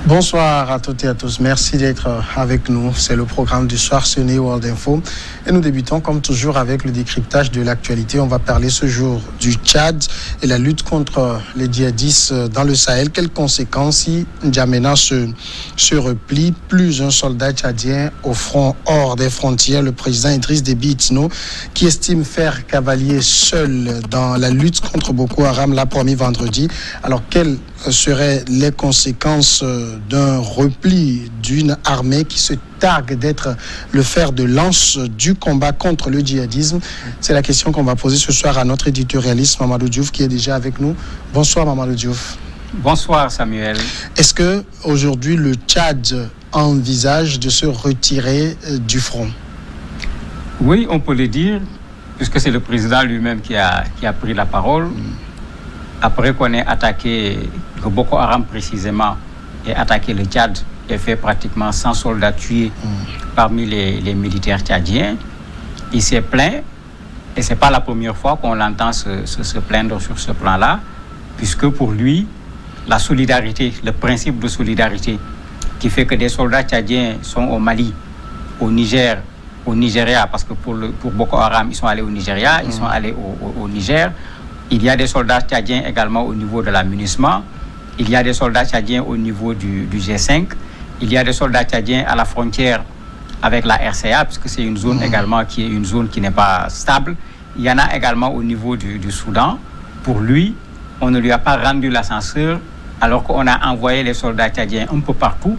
Bonsoir à toutes et à tous. Merci d'être avec nous. C'est le programme du soir Sunny World Info. Et nous débutons comme toujours avec le décryptage de l'actualité. On va parler ce jour du Tchad et la lutte contre les djihadistes dans le Sahel. Quelles conséquences si N'Djamena se replie? Plus un soldat tchadien au front hors des frontières. Le président Idriss Déby Itno, qui estime faire cavalier seul dans la lutte contre Boko Haram, l'a promis vendredi. Alors, quelles seraient les conséquences d'un repli d'une armée qui se targue d'être le fer de lance du combat contre le djihadisme? C'est la question qu'on va poser ce soir à notre éditorialiste Mamadou Diouf, qui est déjà avec nous. Bonsoir Mamadou Diouf. Bonsoir Samuel. Est-ce que aujourd'hui le Tchad envisage de se retirer du front? Oui, on peut le dire, puisque c'est le président lui-même qui a pris la parole. Après qu'on ait attaqué, que Boko Haram précisément ait attaqué le Tchad et fait pratiquement 100 soldats tués parmi les militaires tchadiens, il s'est plaint, et ce n'est pas la première fois qu'on l'entend se plaindre sur ce plan-là, puisque pour lui, la solidarité, le principe de solidarité qui fait que des soldats tchadiens sont au Mali, au Niger, au Nigeria, parce que pour Boko Haram, ils sont allés au Nigeria, ils sont allés au Niger. Il y a des soldats tchadiens également au niveau de la MINUSMA. Il y a des soldats tchadiens au niveau du G5. Il y a des soldats tchadiens à la frontière avec la RCA, puisque c'est une zone également qui est une zone qui n'est pas stable. Il y en a également au niveau du Soudan. Pour lui, on ne lui a pas rendu l'ascenseur, alors qu'on a envoyé les soldats tchadiens un peu partout.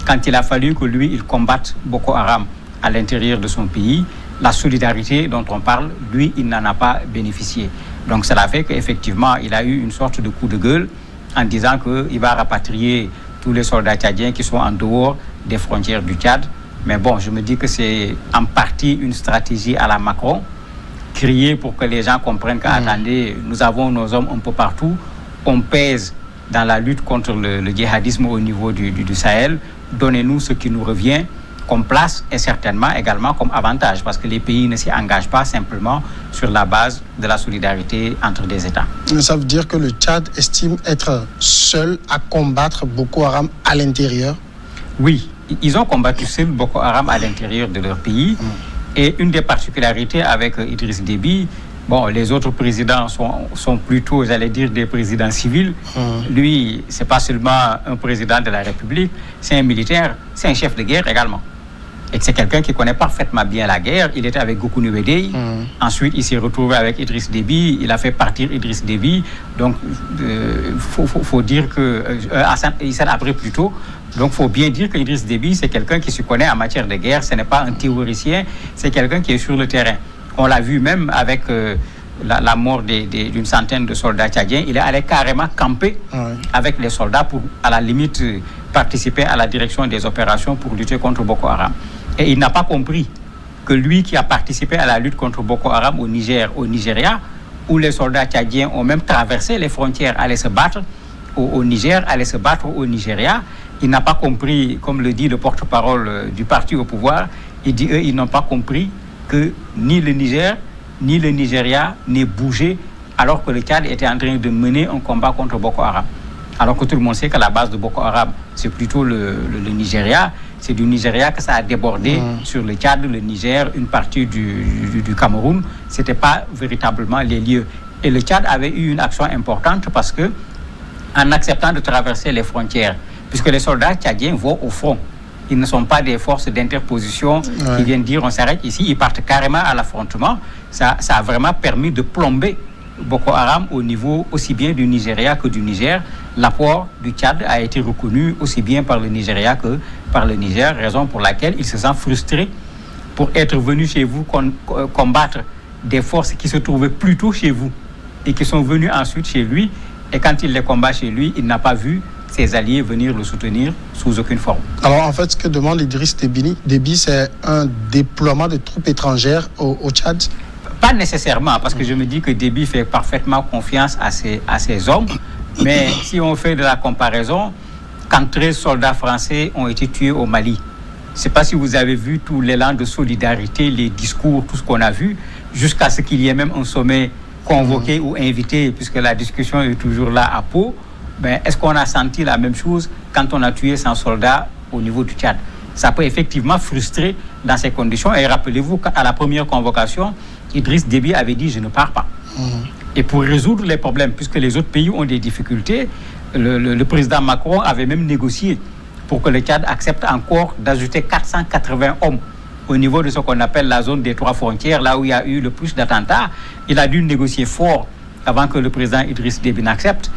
Quand il a fallu que lui, il combatte Boko Haram à l'intérieur de son pays, la solidarité dont on parle, lui, il n'en a pas bénéficié. Donc cela fait qu'effectivement, il a eu une sorte de coup de gueule en disant qu'il va rapatrier tous les soldats tchadiens qui sont en dehors des frontières du Tchad. Mais bon, je me dis que c'est en partie une stratégie à la Macron, crier pour que les gens comprennent qu'attendez, nous avons nos hommes un peu partout, on pèse dans la lutte contre le djihadisme au niveau du Sahel, donnez-nous ce qui nous revient comme place et certainement également comme avantage, parce que les pays ne s'y engagent pas simplement sur la base de la solidarité entre des États. Ça veut dire que le Tchad estime être seul à combattre Boko Haram à l'intérieur? Oui, ils ont combattu seul Boko Haram à l'intérieur de leur pays. Et une des particularités avec Idriss Déby, bon, les autres présidents sont plutôt, j'allais dire, des présidents civils. Lui, c'est pas seulement un président de la République, c'est un militaire, c'est un chef de guerre également. Et c'est quelqu'un qui connaît parfaitement bien la guerre. Il était avec Goukou Nuwedei. Ensuite, il s'est retrouvé avec Idriss Déby. Il a fait partir Idriss Déby. Donc, faut dire que... il s'est après plutôt. Donc, il faut bien dire qu'Idriss Déby, c'est quelqu'un qui se connaît en matière de guerre. Ce n'est pas un théoricien. C'est quelqu'un qui est sur le terrain. On l'a vu même avec la mort d'une centaine de soldats tchadiens. Il est allé carrément camper avec les soldats pour, à la limite, participer à la direction des opérations pour lutter contre Boko Haram. Et il n'a pas compris que lui qui a participé à la lutte contre Boko Haram au Niger, au Nigeria, où les soldats tchadiens ont même traversé les frontières, allaient se battre au Niger, allaient se battre au Nigeria, il n'a pas compris, comme le dit le porte-parole du parti au pouvoir, il dit eux, ils n'ont pas compris que ni le Niger, ni le Nigeria n'aient bougé alors que le Tchad était en train de mener un combat contre Boko Haram. Alors que tout le monde sait qu'à la base de Boko Haram, c'est plutôt le Nigeria. C'est du Nigeria que ça a débordé sur le Tchad, le Niger, une partie du Cameroun. Ce n'était pas véritablement les lieux. Et le Tchad avait eu une action importante parce que, en acceptant de traverser les frontières, puisque les soldats tchadiens vont au front, ils ne sont pas des forces d'interposition qui viennent dire on s'arrête ici, ils partent carrément à l'affrontement. Ça a vraiment permis de plomber Boko Haram au niveau aussi bien du Nigeria que du Niger. L'apport du Tchad a été reconnu aussi bien par le Nigeria que par le Niger, raison pour laquelle il se sent frustré pour être venu chez vous combattre des forces qui se trouvaient plutôt chez vous et qui sont venues ensuite chez lui. Et quand il les combat chez lui, il n'a pas vu ses alliés venir le soutenir sous aucune forme. Alors en fait, ce que demande Idriss Déby, c'est un déploiement de troupes étrangères au Tchad? Pas nécessairement, parce que je me dis que Déby fait parfaitement confiance à ses hommes. Mais si on fait de la comparaison, quand 13 soldats français ont été tués au Mali, je ne sais pas si vous avez vu tout l'élan de solidarité, les discours, tout ce qu'on a vu, jusqu'à ce qu'il y ait même un sommet convoqué ou invité, puisque la discussion est toujours là à Pau, ben, est-ce qu'on a senti la même chose quand on a tué 100 soldats au niveau du Tchad? Ça peut effectivement frustrer dans ces conditions. Et rappelez-vous qu'à la première convocation, Idriss Déby avait dit « je ne pars pas ». Et pour résoudre les problèmes, puisque les autres pays ont des difficultés, le président Macron avait même négocié pour que le Tchad accepte encore d'ajouter 480 hommes au niveau de ce qu'on appelle la zone des 3 frontières, là où il y a eu le plus d'attentats. Il a dû négocier fort avant que le président Idriss Déby n'accepte.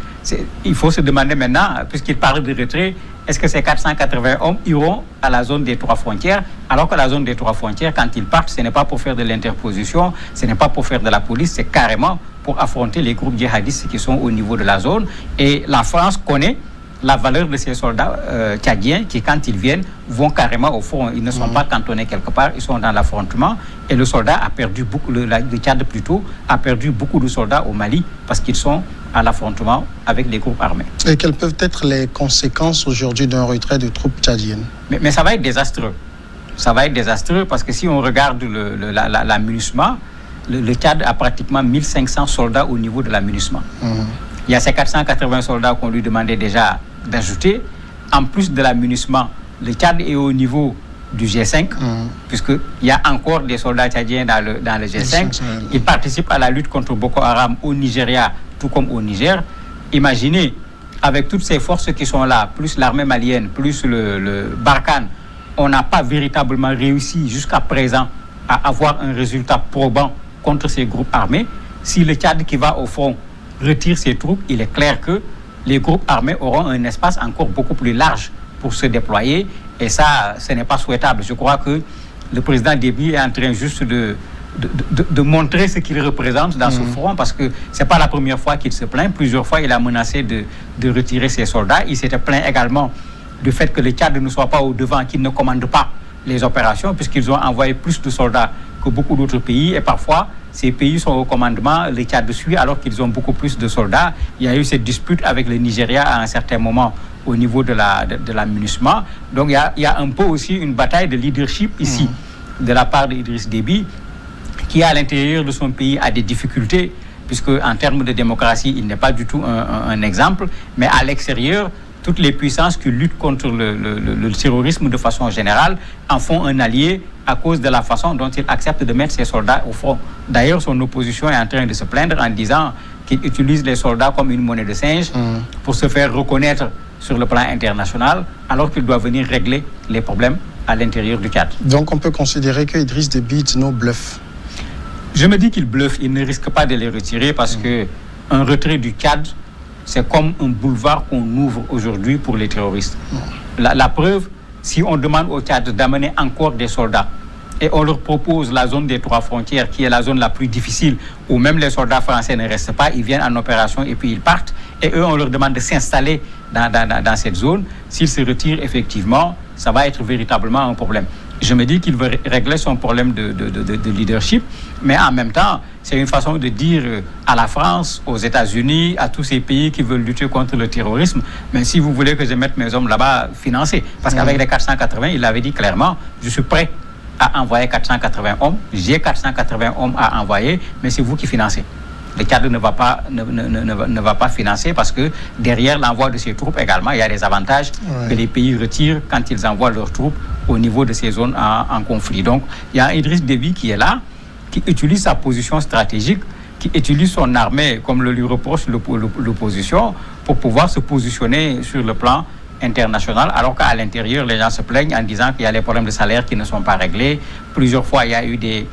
Il faut se demander maintenant, puisqu'il parle de retrait, est-ce que ces 480 hommes iront à la zone des 3 frontières, alors que la zone des 3 frontières, quand ils partent, ce n'est pas pour faire de l'interposition, ce n'est pas pour faire de la police, c'est carrément pour affronter les groupes djihadistes qui sont au niveau de la zone. Et la France connaît la valeur de ces soldats tchadiens qui, quand ils viennent, vont carrément au front. Ils ne sont pas cantonnés quelque part, ils sont dans l'affrontement. Et le soldat a perdu beaucoup, le Tchad plutôt, a perdu beaucoup de soldats au Mali parce qu'ils sont à l'affrontement avec les groupes armés. Et quelles peuvent être les conséquences aujourd'hui d'un retrait de troupes tchadiennes? Mais ça va être désastreux. Ça va être désastreux parce que si on regarde la MINUSMA, le Tchad a pratiquement 1500 soldats au niveau de la MINUSMA. Il y a ces 480 soldats qu'on lui demandait déjà d'ajouter. En plus de la MINUSMA, le Tchad est au niveau du G5, puisqu'il y a encore des soldats tchadiens dans le G5. Ils participent à la lutte contre Boko Haram au Nigeria, tout comme au Niger. Imaginez, avec toutes ces forces qui sont là, plus l'armée malienne, plus le Barkhane, on n'a pas véritablement réussi jusqu'à présent à avoir un résultat probant contre ces groupes armés. Si le Tchad qui va au front retire ses troupes, il est clair que les groupes armés auront un espace encore beaucoup plus large pour se déployer. Et ça, ce n'est pas souhaitable. Je crois que le président Déby est en train juste de montrer ce qu'il représente dans ce front, parce que ce n'est pas la première fois qu'il se plaint. Plusieurs fois, il a menacé de retirer ses soldats. Il s'était plaint également du fait que le Tchad ne soit pas au devant, qu'il ne commande pas les opérations, puisqu'ils ont envoyé plus de soldats que beaucoup d'autres pays. Et parfois, ces pays sont au commandement, le Tchad suit, alors qu'ils ont beaucoup plus de soldats. Il y a eu cette dispute avec le Nigeria à un certain moment au niveau de la MINUSMA. Donc il y a un peu aussi une bataille de leadership ici, de la part d'Idriss Déby, qui à l'intérieur de son pays a des difficultés, puisque en termes de démocratie, il n'est pas du tout un exemple, mais à l'extérieur, toutes les puissances qui luttent contre le terrorisme de façon générale en font un allié à cause de la façon dont il accepte de mettre ses soldats au front. D'ailleurs, son opposition est en train de se plaindre en disant qu'il utilise les soldats comme une monnaie de singe pour se faire reconnaître sur le plan international, alors qu'il doit venir régler les problèmes à l'intérieur du Tchad. Donc on peut considérer que Idriss Déby bluffe. Je me dis qu'il bluffe, il ne risque pas de les retirer parce que un retrait du Tchad, c'est comme un boulevard qu'on ouvre aujourd'hui pour les terroristes. La preuve, si on demande au Tchad d'amener encore des soldats et on leur propose la zone des 3 frontières, qui est la zone la plus difficile, où même les soldats français ne restent pas, ils viennent en opération et puis ils partent, et eux, on leur demande de s'installer dans cette zone. S'ils se retirent, effectivement, ça va être véritablement un problème. Je me dis qu'il veut régler son problème de leadership, mais en même temps, c'est une façon de dire à la France, aux États-Unis, à tous ces pays qui veulent lutter contre le terrorisme, mais si vous voulez que je mette mes hommes là-bas, financez. Parce qu'avec les 480, il avait dit clairement, je suis prêt à envoyer 480 hommes, j'ai 480 hommes à envoyer, mais c'est vous qui financez. Le Tchad ne va pas financer parce que derrière l'envoi de ces troupes également, il y a des avantages que les pays retirent quand ils envoient leurs troupes au niveau de ces zones en conflit. Donc, il y a Idriss Déby qui est là, qui utilise sa position stratégique, qui utilise son armée, comme le lui reproche l'opposition, pour pouvoir se positionner sur le plan international, alors qu'à l'intérieur, les gens se plaignent en disant qu'il y a les problèmes de salaire qui ne sont pas réglés. Plusieurs fois, il y a eu des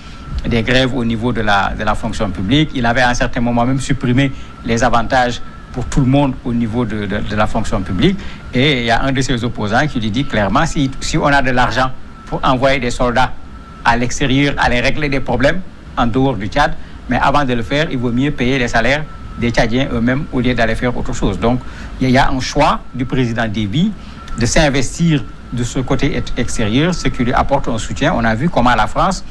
grèves au niveau de la fonction publique. Il avait à un certain moment même supprimé les avantages pour tout le monde au niveau de la fonction publique. Et il y a un de ses opposants qui lui dit clairement, si on a de l'argent pour envoyer des soldats à l'extérieur, aller régler des problèmes en dehors du Tchad, mais avant de le faire, il vaut mieux payer les salaires des Tchadiens eux-mêmes au lieu d'aller faire autre chose. Donc, il y a un choix du président Déby de s'investir de ce côté extérieur, ce qui lui apporte un soutien. On a vu comment la France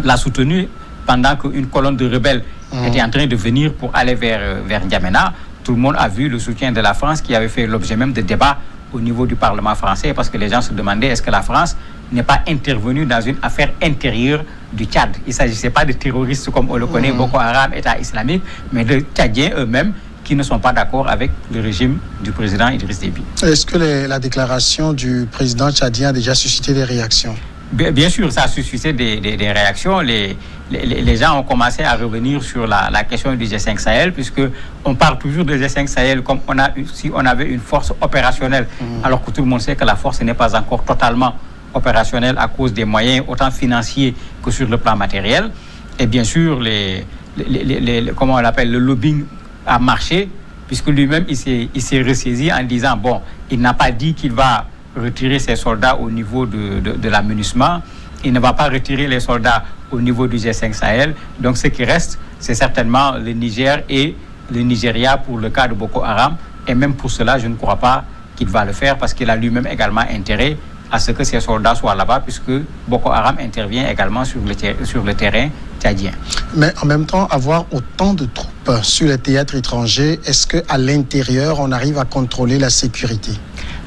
l'a soutenu pendant qu'une colonne de rebelles était en train de venir pour aller vers N'Djamena. Tout le monde a vu le soutien de la France qui avait fait l'objet même de débats au niveau du Parlement français, parce que les gens se demandaient est-ce que la France n'est pas intervenue dans une affaire intérieure du Tchad. Il ne s'agissait pas de terroristes comme on le connaît, Boko Haram, État islamique, mais de Tchadiens eux-mêmes qui ne sont pas d'accord avec le régime du président Idriss Déby. Est-ce que la déclaration du président tchadien a déjà suscité des réactions? Bien sûr, ça a suscité des réactions. Les gens ont commencé à revenir sur la question du G5 Sahel, puisqu'on parle toujours du G5 Sahel comme si on avait une force opérationnelle, alors que tout le monde sait que la force n'est pas encore totalement opérationnelle à cause des moyens, autant financiers que sur le plan matériel. Et bien sûr, comment on l'appelle, le lobbying a marché, puisque lui-même, il s'est ressaisi en disant, bon, il n'a pas dit qu'il va retirer ses soldats au niveau de l'amunissement. Il ne va pas retirer les soldats au niveau du G5 Sahel. Donc, ce qui reste, c'est certainement le Niger et le Nigeria pour le cas de Boko Haram. Et même pour cela, je ne crois pas qu'il va le faire parce qu'il a lui-même également intérêt à ce que ses soldats soient là-bas, puisque Boko Haram intervient également sur le terrain tchadien. Mais en même temps, avoir autant de troupes sur les théâtres étrangers, est-ce qu'à l'intérieur, on arrive à contrôler la sécurité?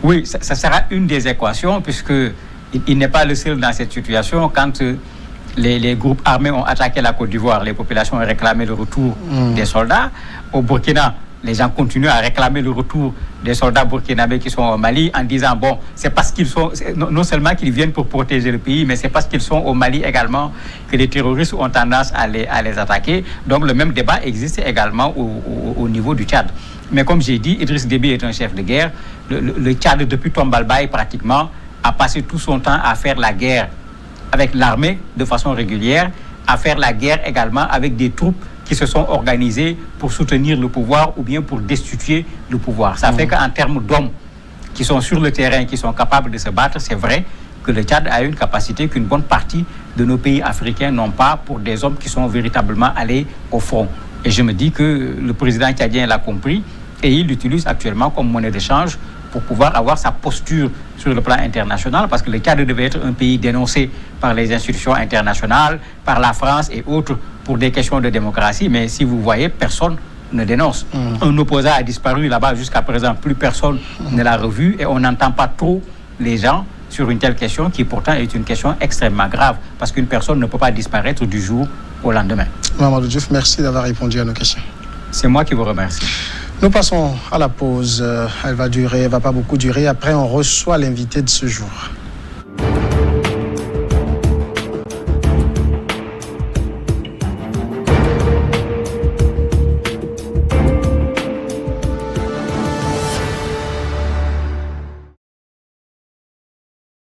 Oui, ça sera une des équations, puisqu'il n'est pas le seul dans cette situation. Quand les groupes armés ont attaqué la Côte d'Ivoire, les populations ont réclamé le retour des soldats. Au Burkina, les gens continuent à réclamer le retour des soldats burkinabés qui sont au Mali en disant, bon, c'est parce qu'ils sont, non seulement qu'ils viennent pour protéger le pays, mais c'est parce qu'ils sont au Mali également que les terroristes ont tendance à les attaquer. Donc le même débat existe également au niveau du Tchad. Mais comme j'ai dit, Idriss Déby est un chef de guerre. Le Tchad, depuis Tombalbaye, pratiquement, a passé tout son temps à faire la guerre avec l'armée de façon régulière, à faire la guerre également avec des troupes qui se sont organisées pour soutenir le pouvoir ou bien pour destituer le pouvoir. Ça fait qu'en termes d'hommes qui sont sur le terrain, qui sont capables de se battre, c'est vrai que le Tchad a une capacité qu'une bonne partie de nos pays africains n'ont pas pour des hommes qui sont véritablement allés au front. Et je me dis que le président tchadien l'a compris et il l'utilise actuellement comme monnaie d'échange pour pouvoir avoir sa posture sur le plan international, parce que le Tchad devait être un pays dénoncé par les institutions internationales, par la France et autres pour des questions de démocratie. Mais si vous voyez, personne ne dénonce. Un opposant a disparu là-bas jusqu'à présent, plus personne ne l'a revu et on n'entend pas trop les gens sur une telle question qui pourtant est une question extrêmement grave, parce qu'une personne ne peut pas disparaître du jour au lendemain. Mamadou Diouf, merci d'avoir répondu à nos questions. C'est moi qui vous remercie. Nous passons à la pause. Elle va pas beaucoup durer. Après, on reçoit l'invité de ce jour.